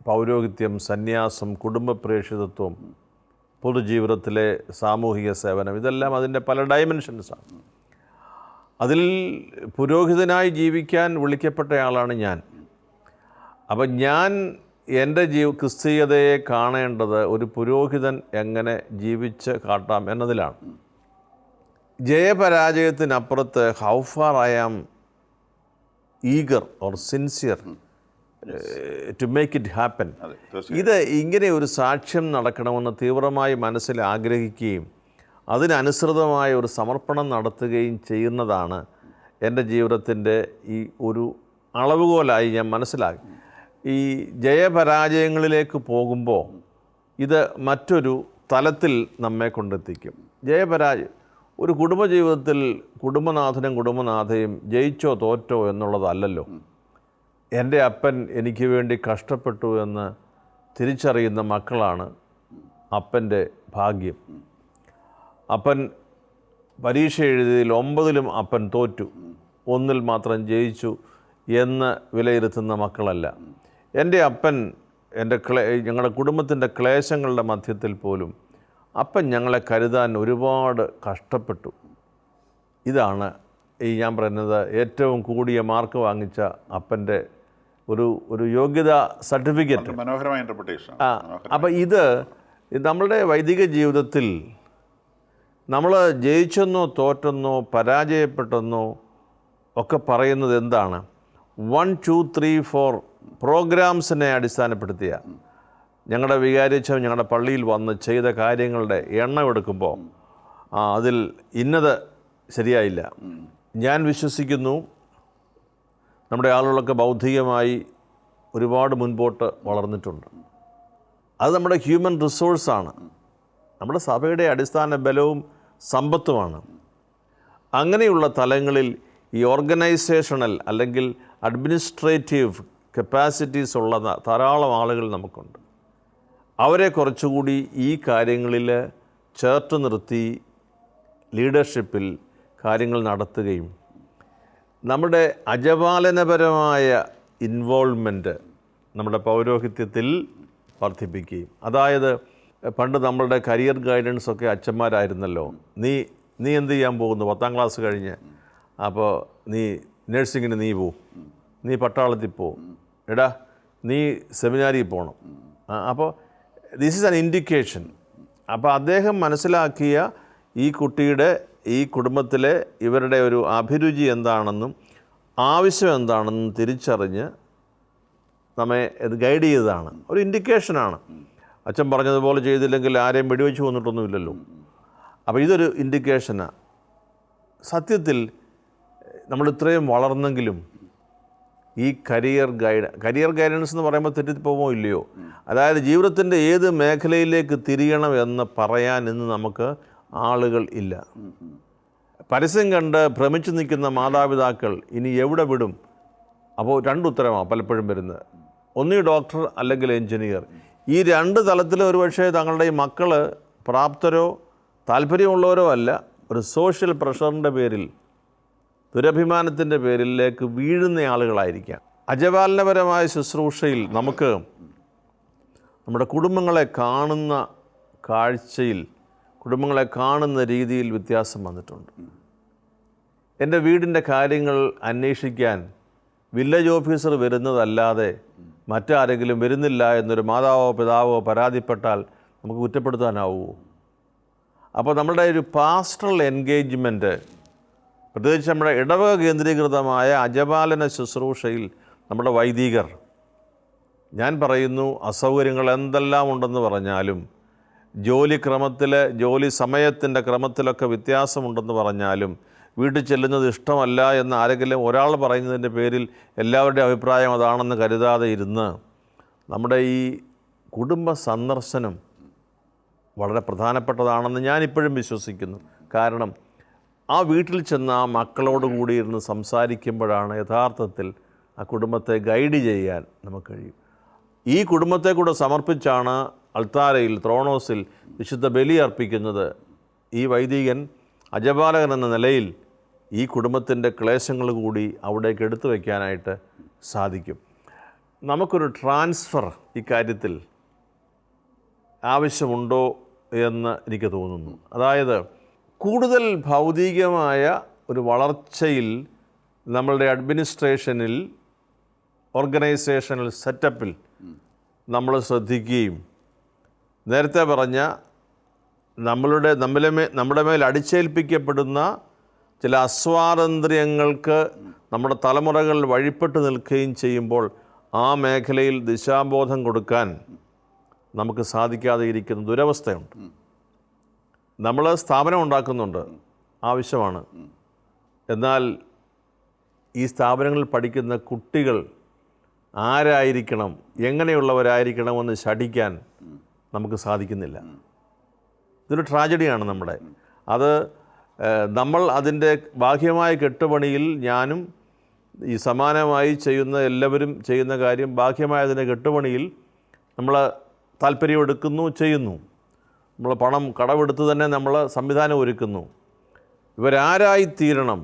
പൗരോഹിത്യം, സന്യാസം, കുടുംബ പ്രേക്ഷിതത്വം, പൊതുജീവിതത്തിലെ സാമൂഹിക സേവനം, ഇതെല്ലാം അതിൻ്റെ പല ഡയമെൻഷൻസാണ്. അതിൽ പുരോഹിതനായി ജീവിക്കാൻ വിളിക്കപ്പെട്ടയാളാണ് ഞാൻ. അപ്പം ഞാൻ എൻ്റെ ക്രിസ്തീയതയെ കാണേണ്ടത് ഒരു പുരോഹിതൻ എങ്ങനെ ജീവിച്ച് കാട്ടാം എന്നതിലാണ്. ജയപരാജയത്തിനപ്പുറത്ത് how far I am eager or sincere to make it happen. ഇത് ഇങ്ങനെ ഒരു സാക്ഷ്യം നടക്കണമെന്ന് തീവ്രമായി മനസ്സിൽ ആഗ്രഹിക്കുകയും അതിനനുസൃതമായ ഒരു സമർപ്പണം നടത്തുകയും ചെയ്യുന്നതാണ് എൻ്റെ ജീവിതത്തിൻ്റെ ഈ ഒരു അളവുകോലായി ഞാൻ മനസ്സിലാക്കി. ഈ ജയപരാജയങ്ങളിലേക്ക് പോകുമ്പോൾ ഇത് മറ്റൊരു തലത്തിൽ നമ്മെ കൊണ്ടെത്തിക്കും. ജയപരാജയം ഒരു കുടുംബജീവിതത്തിൽ കുടുംബനാഥനും കുടുംബനാഥയും ജയിച്ചോ തോറ്റോ എന്നുള്ളതല്ലല്ലോ. എൻ്റെ അപ്പൻ എനിക്ക് വേണ്ടി കഷ്ടപ്പെട്ടു എന്ന് തിരിച്ചറിയുന്ന മക്കളാണ് അപ്പൻ്റെ ഭാഗ്യം. അപ്പൻ പരീക്ഷ എഴുതിയതിൽ 9ലും അപ്പൻ തോറ്റു, 1ൽ മാത്രം ജയിച്ചു എന്ന് വിലയിരുത്തുന്ന മക്കളല്ല. എൻ്റെ അപ്പൻ ഞങ്ങളുടെ കുടുംബത്തിൻ്റെ ക്ലേശങ്ങളുടെ മധ്യത്തിൽ പോലും അപ്പൻ ഞങ്ങളെ കരുതാൻ ഒരുപാട് കഷ്ടപ്പെട്ടു. ഇതാണ് ഞാൻ പറയുന്നത് ഏറ്റവും കൂടിയ മാർക്ക് വാങ്ങിച്ച അപ്പൻ്റെ ഒരു യോഗ്യതാ സർട്ടിഫിക്കറ്റ്. മനോഹരമായ ഇൻ്റർപ്രിട്ടേഷൻ. അപ്പം ഇത് നമ്മളുടെ വൈദിക ജീവിതത്തിൽ നമ്മൾ ജയിച്ചെന്നോ തോറ്റെന്നോ പരാജയപ്പെട്ടെന്നോ ഒക്കെ പറയുന്നത് എന്താണ്? 1, 2, 3, 4 പ്രോഗ്രാംസിനെ അടിസ്ഥാനപ്പെടുത്തിയ ഞങ്ങളുടെ വികാരിയച്ഛൻ ഞങ്ങളുടെ പള്ളിയിൽ വന്ന് ചെയ്ത കാര്യങ്ങളുടെ എണ്ണം എടുക്കുമ്പോൾ അതിൽ ഇന്നത് ശരിയായില്ല. ഞാൻ വിശ്വസിക്കുന്നു നമ്മുടെ ആളുകളൊക്കെ ബൗദ്ധികമായി ഒരുപാട് മുൻപോട്ട് വളർന്നിട്ടുണ്ട്. അത് നമ്മുടെ ഹ്യൂമൻ റിസോഴ്സാണ്, നമ്മുടെ സഭയുടെ അടിസ്ഥാന ബലവും സമ്പത്തുമാണ്. അങ്ങനെയുള്ള തലങ്ങളിൽ ഈ ഓർഗനൈസേഷണൽ അല്ലെങ്കിൽ അഡ്മിനിസ്ട്രേറ്റീവ് കപ്പാസിറ്റീസ് ഉള്ള ധാരാളം ആളുകൾ നമുക്കുണ്ട്. അവരെ കുറച്ചുകൂടി ഈ കാര്യങ്ങളിൽ ചേർത്ത് നിർത്തി ലീഡർഷിപ്പിൽ കാര്യങ്ങൾ നടത്തുകയും നമ്മുടെ അജപാലനപരമായ ഇൻവോൾവ്മെൻറ്റ് നമ്മുടെ പൗരോഹിത്യത്തിൽ വർദ്ധിപ്പിക്കുകയും, അതായത് പണ്ട് നമ്മളുടെ കരിയർ ഗൈഡൻസൊക്കെ അച്ഛന്മാരായിരുന്നല്ലോ. നീ എന്ത് ചെയ്യാൻ പോകുന്നു? 10ാം ക്ലാസ് കഴിഞ്ഞ് അപ്പോൾ നീ നഴ്സിങ്ങിന് നീ പോ, നീ പട്ടാളത്തിൽ പോ, എടാ നീ സെമിനാരിയിൽ പോകണം. അപ്പോൾ ദിസ് ഈസ് ആൻ ഇൻഡിക്കേഷൻ. അപ്പോൾ അദ്ദേഹം മനസ്സിലാക്കിയ ഈ കുട്ടിയുടെ ഈ കുടുംബത്തിലെ ഇവരുടെ ഒരു അഭിരുചി എന്താണെന്നും ആവശ്യം എന്താണെന്നും തിരിച്ചറിഞ്ഞ് നമ്മെ ഇത് ഗൈഡ് ചെയ്തതാണ്, ഒരു ഇൻഡിക്കേഷനാണ്. അച്ഛൻ പറഞ്ഞതുപോലെ ചെയ്തില്ലെങ്കിൽ ആരെയും വെടിവെച്ച് കൊന്നിട്ടൊന്നുമില്ലല്ലോ. അപ്പോൾ ഇതൊരു ഇൻഡിക്കേഷനാണ്. സത്യത്തിൽ നമ്മൾ ഇത്രയും വളർന്നെങ്കിലും ഈ കരിയർ ഗൈഡൻസ് എന്ന് പറയുമ്പോൾ തെറ്റിപ്പോകുമോ ഇല്ലയോ? അതായത് ജീവിതത്തിൻ്റെ ഏത് മേഖലയിലേക്ക് തിരിയണം എന്ന് പറയാൻ ഇന്ന് നമുക്ക് ആളുകൾ ഇല്ല. പരസ്യം കണ്ട് ഭ്രമിച്ചു നിൽക്കുന്ന മാതാപിതാക്കൾ ഇനി എവിടെ വിടും? അപ്പോൾ 2 ഉത്തരമാണ് പലപ്പോഴും വരുന്നത്. ഒന്നീ ഡോക്ടർ അല്ലെങ്കിൽ എൻജിനീയർ. ഈ 2 തലത്തിൽ ഒരുപക്ഷെ തങ്ങളുടെ ഈ മക്കൾ പ്രാപ്തരോ താല്പര്യമുള്ളവരോ അല്ല, ഒരു സോഷ്യൽ പ്രഷറിൻ്റെ പേരിൽ ദുരഭിമാനത്തിൻ്റെ പേരിലേക്ക് വീഴുന്ന ആളുകളായിരിക്കാം. അജപാലനപരമായ ശുശ്രൂഷയിൽ നമുക്ക് നമ്മുടെ കുടുംബങ്ങളെ കാണുന്ന കാഴ്ചയിൽ, കുടുംബങ്ങളെ കാണുന്ന രീതിയിൽ വ്യത്യാസം വന്നിട്ടുണ്ട്. എൻ്റെ വീടിൻ്റെ കാര്യങ്ങൾ അന്വേഷിക്കാൻ വില്ലേജ് ഓഫീസർ വരുന്നതല്ലാതെ മറ്റാരെങ്കിലും വരുന്നില്ല എന്നൊരു മാതാവോ പിതാവോ പരാതിപ്പെട്ടാൽ നമുക്ക് കുറ്റപ്പെടുത്താനാവുമോ? അപ്പോൾ നമ്മുടെ ഒരു പാസ്റ്ററൽ എൻഗേജ്മെൻറ്റ്, പ്രത്യേകിച്ച് നമ്മുടെ ഇടവക കേന്ദ്രീകൃതമായ അജപാലന ശുശ്രൂഷയിൽ നമ്മുടെ വൈദികർ, ഞാൻ പറയുന്നു അസൗകര്യങ്ങൾ എന്തെല്ലാം ഉണ്ടെന്ന് പറഞ്ഞാലും, ജോലി സമയത്തിൻ്റെ ക്രമത്തിലൊക്കെ വ്യത്യാസമുണ്ടെന്ന് പറഞ്ഞാലും, വീട്ടിൽ ചെല്ലുന്നത് ഇഷ്ടമല്ല എന്ന് ആരെങ്കിലും ഒരാൾ പറയുന്നതിൻ്റെ പേരിൽ എല്ലാവരുടെയും അഭിപ്രായം അതാണെന്ന് കരുതാതെ ഇരുന്ന് നമ്മുടെ ഈ കുടുംബ സന്ദർശനം വളരെ പ്രധാനപ്പെട്ടതാണെന്ന് ഞാനിപ്പോഴും വിശ്വസിക്കുന്നു. കാരണം ആ വീട്ടിൽ ചെന്ന് ആ മക്കളോട് കൂടി ഇരുന്ന് സംസാരിക്കുമ്പോഴാണ് യഥാർത്ഥത്തിൽ ആ കുടുംബത്തെ ഗൈഡ് ചെയ്യാൻ നമുക്ക് കഴിയും. ഈ കുടുംബത്തെ കൂടെ സമർപ്പിച്ചാണ് അൾത്താരയിൽ, ത്രോണോസിൽ വിശുദ്ധ ബലി അർപ്പിക്കുന്നത്. ഈ വൈദികൻ അജപാലകൻ എന്ന നിലയിൽ ഈ കുടുംബത്തിൻ്റെ ക്ലേശങ്ങൾ കൂടി അവിടേക്ക് എടുത്തു വയ്ക്കാനായിട്ട് സാധിക്കും. നമുക്കൊരു ട്രാൻസ്ഫർ ഇക്കാര്യത്തിൽ ആവശ്യമുണ്ടോ എന്ന് എനിക്ക് തോന്നുന്നു. അതായത് കൂടുതൽ ഭൗതികമായ ഒരു വളർച്ചയിൽ നമ്മളുടെ അഡ്മിനിസ്ട്രേഷനിൽ, ഓർഗനൈസേഷണൽ സെറ്റപ്പിൽ നമ്മൾ ശ്രദ്ധിക്കുകയും, നേരത്തെ പറഞ്ഞ നമ്മുടെ മേൽ അടിച്ചേൽപ്പിക്കപ്പെടുന്ന ചില അസ്വാതന്ത്ര്യങ്ങൾക്ക് നമ്മുടെ തലമുറകൾ വഴിപ്പെട്ട് നിൽക്കുകയും ചെയ്യുമ്പോൾ ആ മേഖലയിൽ ദിശാബോധം കൊടുക്കാൻ നമുക്ക് സാധിക്കാതെ ഇരിക്കുന്ന ദുരവസ്ഥയുണ്ട്. നമ്മൾ സ്ഥാപനം ഉണ്ടാക്കുന്നുണ്ട്, ആവശ്യമാണ്. എന്നാൽ ഈ സ്ഥാപനങ്ങളിൽ പഠിക്കുന്ന കുട്ടികൾ ആരായിരിക്കണം, എങ്ങനെയുള്ളവരായിരിക്കണമെന്ന് ശഠിക്കാൻ നമുക്ക് സാധിക്കുന്നില്ല. ഇതൊരു ട്രാജഡിയാണ് നമ്മുടെ. അത് നമ്മൾ അതിൻ്റെ ബാഹ്യമായ കെട്ടുപണിയിൽ, ഞാനും ഈ സമാനമായി ചെയ്യുന്ന എല്ലാവരും ചെയ്യുന്ന കാര്യം, ബാഹ്യമായ അതിൻ്റെ കെട്ടുപണിയിൽ നമ്മൾ താല്പര്യമെടുക്കുന്നു, ചെയ്യുന്നു. നമ്മൾ പണം കടമെടുത്ത് തന്നെ നമ്മൾ സംവിധാനം ഒരുക്കുന്നു. ഇവരാരായിത്തീരണം,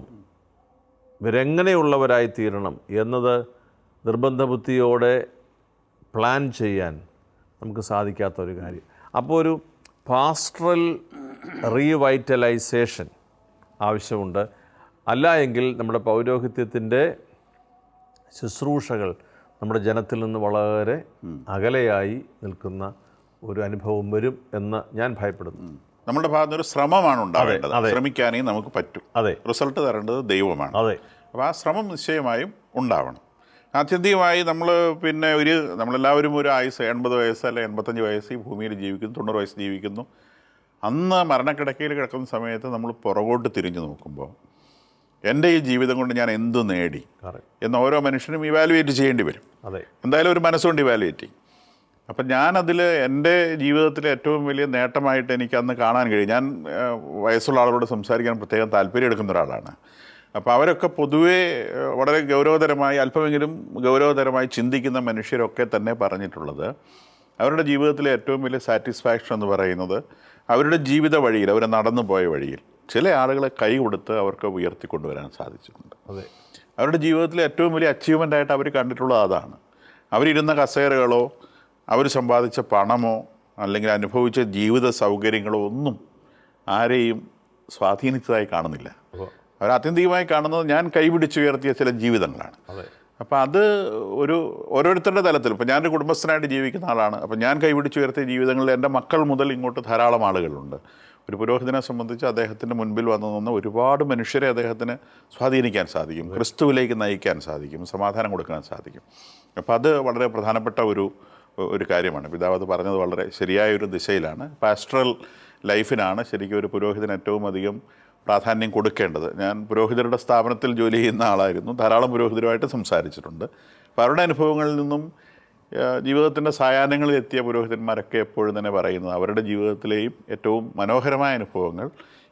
ഇവരെങ്ങനെയുള്ളവരായിത്തീരണം എന്നത് നിർബന്ധബുദ്ധിയോടെ പ്ലാൻ ചെയ്യാൻ നമുക്ക് സാധിക്കാത്ത ഒരു കാര്യം. അപ്പോൾ ഒരു പാസ്റ്ററൽ റീവൈറ്റലൈസേഷൻ ആവശ്യമുണ്ട്. അല്ല എങ്കിൽ നമ്മുടെ പൗരോഹിത്യത്തിൻ്റെ ശുശ്രൂഷകൾ നമ്മുടെ ജനത്തിൽ നിന്ന് വളരെ അകലെയായി നിൽക്കുന്ന ഒരു അനുഭവം വരും എന്ന് ഞാൻ ഭയപ്പെടുന്നു. നമ്മുടെ ഭാഗത്ത് ഒരു ശ്രമമാണ് ഉണ്ടാവേണ്ടത്. ശ്രമിക്കാനേ നമുക്ക് പറ്റും. അതെ, റിസൾട്ട് തരേണ്ടത് ദൈവമാണ്. അതെ. അപ്പോൾ ആ ശ്രമം നിശ്ചയമായും ഉണ്ടാവണം. ആത്യന്തികമായി നമ്മളെല്ലാവരും ഒരു ആയുസ് 80 വയസ്സ് അല്ലെ 85 വയസ്സ് ഈ ഭൂമിയിൽ ജീവിക്കുന്നു, 90 വയസ്സ് ജീവിക്കുന്നു. അന്ന് മരണക്കിടക്കയിൽ കിടക്കുന്ന സമയത്ത് നമ്മൾ പുറകോട്ട് തിരിഞ്ഞു നോക്കുമ്പോൾ എൻ്റെ ഈ ജീവിതം കൊണ്ട് ഞാൻ എന്ത് നേടി എന്ന് ഓരോ മനുഷ്യനും ഇവാലുവേറ്റ് ചെയ്യേണ്ടി വരും. അതെ, എന്തായാലും ഒരു മനസ്സുകൊണ്ട് ഇവാലുവേറ്റ് ചെയ്യും. അപ്പം ഞാനതിൽ എൻ്റെ ജീവിതത്തിലെ ഏറ്റവും വലിയ നേട്ടമായിട്ട് എനിക്ക് അന്ന് കാണാൻ കഴിയും. ഞാൻ വയസ്സുള്ള ആളുകളോട് സംസാരിക്കാൻ പ്രത്യേകം താല്പര്യം എടുക്കുന്ന ഒരാളാണ്. അപ്പോൾ അവരൊക്കെ പൊതുവേ വളരെ ഗൗരവതരമായി, അല്പമെങ്കിലും ഗൗരവതരമായി ചിന്തിക്കുന്ന മനുഷ്യരൊക്കെ തന്നെ പറഞ്ഞിട്ടുള്ളത് അവരുടെ ജീവിതത്തിലെ ഏറ്റവും വലിയ സാറ്റിസ്ഫാക്ഷൻ എന്ന് പറയുന്നത് അവരുടെ ജീവിത വഴിയിൽ, അവർ നടന്നു പോയ വഴിയിൽ ചില ആളുകളെ കൈ കൊടുത്ത് അവർക്ക് ഉയർത്തിക്കൊണ്ടുവരാൻ സാധിച്ചിട്ടുണ്ട്. അതെ, അവരുടെ ജീവിതത്തിലെ ഏറ്റവും വലിയ അച്ചീവ്മെൻ്റായിട്ട് അവർ കണ്ടിട്ടുള്ളത് അതാണ്. അവരിരുന്ന കസേരകളോ അവർ സമ്പാദിച്ച പണമോ അല്ലെങ്കിൽ അനുഭവിച്ച ജീവിത സൗകര്യങ്ങളോ ഒന്നും ആരെയും സ്വാധീനിച്ചതായി കാണുന്നില്ല. അവർ ആത്യന്തികമായി കാണുന്നത് ഞാൻ കൈപിടിച്ചുയർത്തിയ ചില ജീവിതങ്ങളാണ്. അപ്പോൾ അത് ഓരോരുത്തരുടെ തലത്തിൽ, ഇപ്പോൾ ഞാനൊരു കുടുംബസ്ഥനായിട്ട് ജീവിക്കുന്ന ആളാണ്. അപ്പോൾ ഞാൻ കൈപിടിച്ചുയർത്തിയ ജീവിതങ്ങളിൽ എൻ്റെ മക്കൾ മുതൽ ഇങ്ങോട്ട് ധാരാളം ആളുകളുണ്ട്. ഒരു പുരോഹിതനെ സംബന്ധിച്ച് അദ്ദേഹത്തിൻ്റെ മുൻപിൽ വന്നു നിന്ന് ഒരുപാട് മനുഷ്യരെ അദ്ദേഹത്തിന് സ്വാധീനിക്കാൻ സാധിക്കും, ക്രിസ്തുവിലേക്ക് നയിക്കാൻ സാധിക്കും, സമാധാനം കൊടുക്കാൻ സാധിക്കും. അപ്പോൾ അത് വളരെ പ്രധാനപ്പെട്ട ഒരു കാര്യമാണ്. പിതാവ് അത് പറഞ്ഞത് വളരെ ശരിയായൊരു ദിശയിലാണ്. പാസ്റ്ററൽ ലൈഫിനാണ് ശരിക്കും ഒരു പുരോഹിതൻ ഏറ്റവും അധികം പ്രാധാന്യം കൊടുക്കേണ്ടത്. ഞാൻ പുരോഹിതരുടെ സ്ഥാപനത്തിൽ ജോലി ചെയ്യുന്ന ആളായിരുന്നു. ധാരാളം പുരോഹിതരുമായിട്ട് സംസാരിച്ചിട്ടുണ്ട്. അപ്പോൾ അവരുടെ അനുഭവങ്ങളിൽ നിന്നും ജീവിതത്തിൻ്റെ സായാഹ്നങ്ങളിൽ എത്തിയ പുരോഹിതന്മാരൊക്കെ എപ്പോഴും തന്നെ പറയുന്നത് അവരുടെ ജീവിതത്തിലെയും ഏറ്റവും മനോഹരമായ അനുഭവങ്ങൾ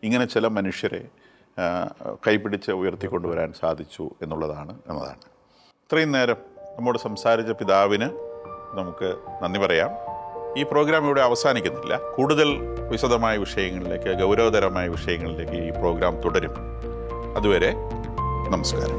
ഇങ്ങനെ ചില മനുഷ്യരെ കൈപിടിച്ച് ഉയർത്തിക്കൊണ്ടുവരാൻ സാധിച്ചു എന്നതാണ്. ഇത്രയും നേരം നമ്മോട് സംസാരിച്ച പിതാവിന് നമുക്ക് നന്ദി പറയാം. ഈ പ്രോഗ്രാം ഇവിടെ അവസാനിക്കുന്നില്ല. കൂടുതൽ വിശദമായ വിഷയങ്ങളിലേക്ക്, ഗൗരവതരമായ വിഷയങ്ങളിലേക്ക് ഈ പ്രോഗ്രാം തുടരും. അതുവരെ നമസ്കാരം.